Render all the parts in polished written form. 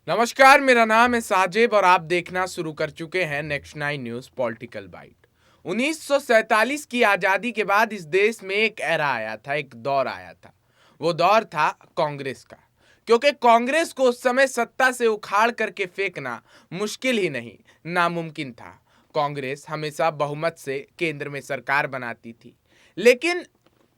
नमस्कार, मेरा नाम है साजिब और आप देखना शुरू कर चुके हैं next nine news political bite. 1947 की आजादी के बाद इस देश में एक एरा आया था, एक दौर आया था। वो दौर था कांग्रेस का, क्योंकि कांग्रेस को उस समय सत्ता से उखाड़ करके फेंकना मुश्किल ही नहीं, नामुमकिन था। कांग्रेस हमेशा बहुमत से केंद्र में सरकार बनाती थी, लेकिन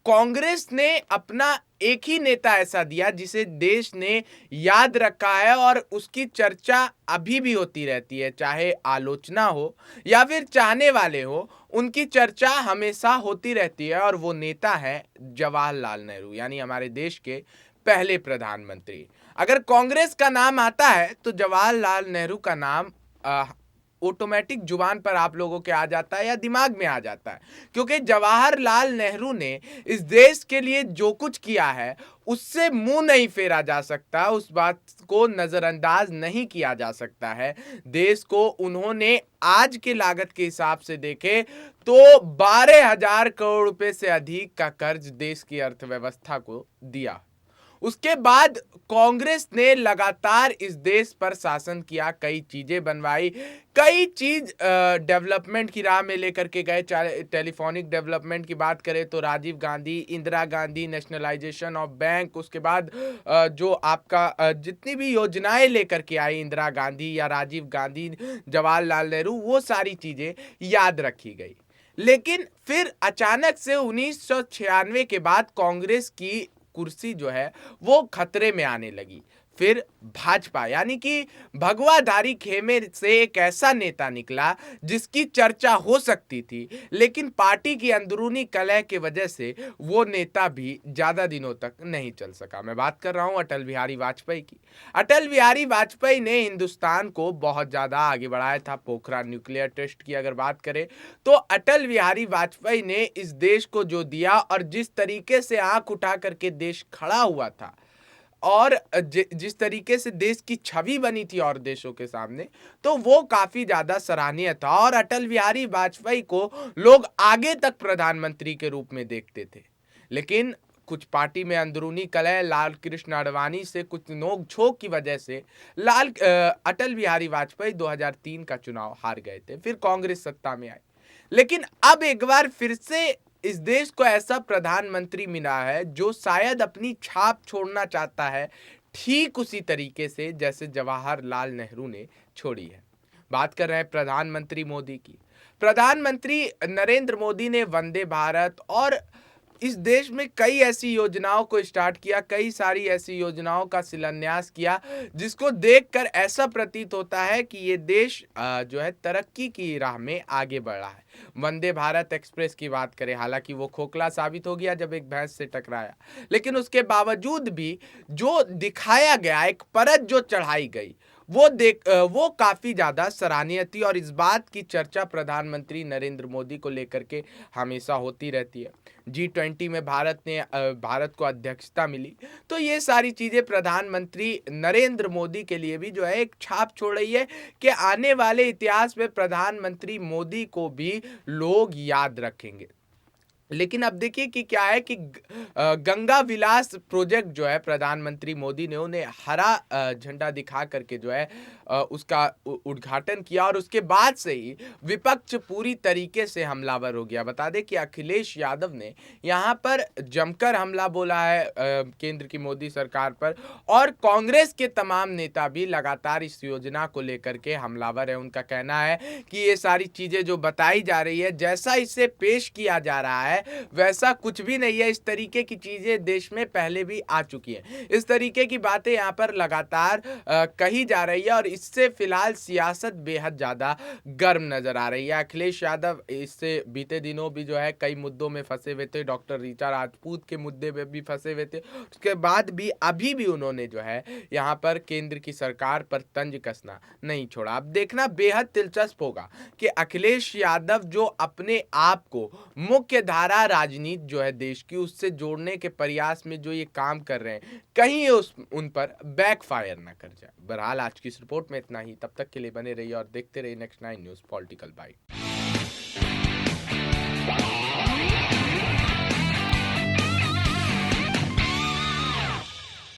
कांग्रेस ने अपना एक ही नेता ऐसा दिया जिसे देश ने याद रखा है और उसकी चर्चा अभी भी होती रहती है। चाहे आलोचना हो या फिर चाहने वाले हो, उनकी चर्चा हमेशा होती रहती है और वो नेता है जवाहरलाल नेहरू, यानी हमारे देश के पहले प्रधानमंत्री। अगर कांग्रेस का नाम आता है तो जवाहरलाल नेहरू का नाम ऑटोमेटिक जुबान पर आप लोगों के आ जाता है या दिमाग में आ जाता है, क्योंकि जवाहरलाल नेहरू ने इस देश के लिए जो कुछ किया है उससे मुंह नहीं फेरा जा सकता, उस बात को नजरअंदाज नहीं किया जा सकता है। देश को उन्होंने आज के लागत के हिसाब से देखे तो 12,000 करोड़ रुपए से अधिक का कर्ज देश की अर्थव्यवस्था को दिया। उसके बाद कांग्रेस ने लगातार इस देश पर शासन किया, कई चीजें बनवाई, कई चीज डेवलपमेंट की राह में लेकर के गए। चाहे टेलीफोनिक डेवलपमेंट की बात करें तो Rajiv Gandhi, Indira Gandhi, nationalisation of bank, उसके बाद जो आपका जितनी भी योजनाएं लेकर के आई इंदिरा गांधी या राजीव गांधी, जवाहरलाल नेहरू, वो सारी चीजें याद रखी गई। लेकिन फिर अचानक से 1996 के बाद कांग्रेस की कुर्सी जो है वो खतरे में आने लगी। फिर भाजपा यानी कि भगवाधारी खेमे से एक ऐसा नेता निकला जिसकी चर्चा हो सकती थी, लेकिन पार्टी की अंदरूनी कलह की वजह से वो नेता भी ज्यादा दिनों तक नहीं चल सका। मैं बात कर रहा हूं अटल बिहारी वाजपेयी की। अटल बिहारी वाजपेयी ने हिंदुस्तान को बहुत ज्यादा आगे बढ़ाया था। पोखरा न्यूक्लियर टेस्ट की अगर बात करें तो अटल बिहारी वाजपेयी ने इस देश को जो दिया और जिस तरीके से आंख उठा करके देश खड़ा हुआ था और जिस तरीके से देश की छवि बनी थी और देशों के सामने, तो वो काफी ज्यादा सराहनीय था और अटल बिहारी वाजपेयी को लोग आगे तक प्रधानमंत्री के रूप में देखते थे। लेकिन कुछ पार्टी में अंदरूनी कलह, लाल कृष्ण आडवाणी से कुछ नोक झोंक की वजह से अटल बिहारी वाजपेयी 2003 का चुनाव हार गए थे। फिर कांग्रेस सत्ता में आई, लेकिन अब एक बार फिर से इस देश को ऐसा प्रधानमंत्री मिला है जो शायद अपनी छाप छोड़ना चाहता है, ठीक उसी तरीके से जैसे जवाहरलाल नेहरू ने छोड़ी है। बात कर रहे हैं प्रधानमंत्री मोदी की। प्रधानमंत्री नरेंद्र मोदी ने वंदे भारत और इस देश में कई ऐसी योजनाओं को स्टार्ट किया, कई सारी ऐसी योजनाओं का शिलान्यास किया जिसको देखकर ऐसा प्रतीत होता है कि ये देश जो है तरक्की की राह में आगे बढ़ रहा है। वंदे भारत एक्सप्रेस की बात करें, हालांकि वो खोखला साबित हो गया जब एक भैंस से टकराया, लेकिन उसके बावजूद भी जो दिखाया गया, एक परत जो चढ़ाई गई, वो काफी ज्यादा सराहनीय थी और इस बात की चर्चा प्रधानमंत्री नरेंद्र मोदी को लेकर के हमेशा होती रहती है। G20 में भारत को अध्यक्षता मिली, तो ये सारी चीजें प्रधानमंत्री नरेंद्र मोदी के लिए भी जो है एक छाप छोड़ रही है कि आने वाले इतिहास में प्रधानमंत्री मोदी को भी लोग याद रखेंगे। लेकिन अब देखिए कि क्या है कि गंगा विलास प्रोजेक्ट जो है प्रधानमंत्री मोदी ने उन्हें हरा झंडा दिखा करके जो है उसका उद्घाटन किया और उसके बाद से ही विपक्ष पूरी तरीके से हमलावर हो गया। बता दें कि अखिलेश यादव ने यहाँ पर जमकर हमला बोला है केंद्र की मोदी सरकार पर, और कांग्रेस के तमाम नेता भी लगातार इस योजना को लेकर के हमलावर है। उनका कहना है कि ये सारी चीजें जो बताई जा रही है, जैसा इसे पेश किया जा रहा है वैसा कुछ भी नहीं है। इस तरीके की चीजें देश में पहले भी आ चुकी हैं। इस तरीके की बातें यहाँ पर लगातार कही जा रही है और इससे फिलहाल सियासत बेहद ज्यादा गर्म नजर आ रही है। अखिलेश यादव इससे बीते दिनों भी जो है कई मुद्दों में फंसे हुए थे, डॉक्टर रीता राजपूत के मुद्दे में भी फंसे हुए थे। उसके बाद भी अभी भी उन्होंने जो है यहाँ पर केंद्र की सरकार पर तंज कसना नहीं छोड़ा। अब देखना बेहद दिलचस्प होगा कि अखिलेश यादव जो अपने आप को मुख्य धारा राजनीति जो है देश की उससे जोड़ने के प्रयास में जो ये काम कर रहे हैं, कहीं उन पर बैकफायर ना कर जाए। बहरहाल आज की इस रिपोर्ट में इतना ही। तब तक के लिए बने रहिए और देखते रहिए next nine news political bite.